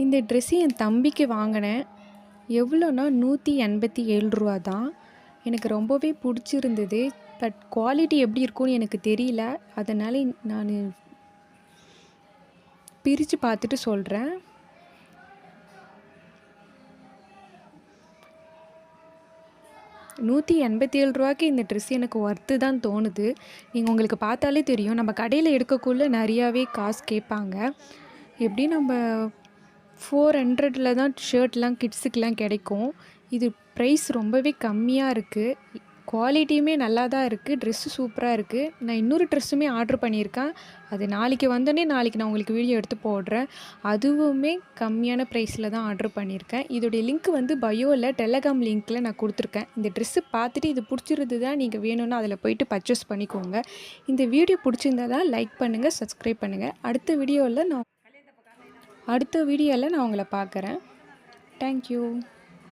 இந்த ட்ரெஸ்ஸு என் தம்பிக்கு வாங்கினேன். எவ்வளோன்னா ரூ. 187 தான். எனக்கு ரொம்பவே பிடிச்சிருந்தது. பட் குவாலிட்டி எப்படி இருக்கும்னு எனக்கு தெரியல. அதனால் நான் பிரித்து பார்த்துட்டு சொல்கிறேன். ரூ. 187க்கு இந்த ட்ரெஸ் எனக்கு ஒர்த்து தான் தோணுது. உங்களுக்கு பார்த்தாலே தெரியும். நம்ம கடையில் எடுக்கக்குள்ளே நிறையாவே காசு கேட்பாங்க. எப்படி நம்ம 400ல் தான் ஷர்ட்லாம் கிட்ஸுக்கெலாம் கிடைக்கும். இது ப்ரைஸ் ரொம்பவே கம்மியாக இருக்குது. குவாலிட்டியுமே நல்லா தான் இருக்குது. ட்ரெஸ்ஸு சூப்பராக இருக்குது. நான் இன்னொரு ட்ரெஸ்ஸுமே ஆர்ட்ரு பண்ணியிருக்கேன். அது நாளைக்கு வந்தோடனே நாளைக்கு நான் உங்களுக்கு வீடியோ எடுத்து போடுறேன். அதுவுமே கம்மியான ப்ரைஸில் தான் ஆர்ட்ரு பண்ணியிருக்கேன். இதோடைய லிங்க் பயோவில் டெலகிராம் லிங்க்கில் நான் கொடுத்துருக்கேன். இந்த ட்ரெஸ்ஸு பார்த்துட்டு இது பிடிச்சிருந்து தான் நீங்கள் வேணும்னா அதில் போய்ட்டு பர்ச்சேஸ் பண்ணிக்கோங்க. இந்த வீடியோ பிடிச்சிருந்தா தான் லைக் பண்ணுங்கள், சப்ஸ்கிரைப் பண்ணுங்கள். அடுத்த வீடியோவில் நான் உங்களை பார்க்குறேன். தேங்க்யூ.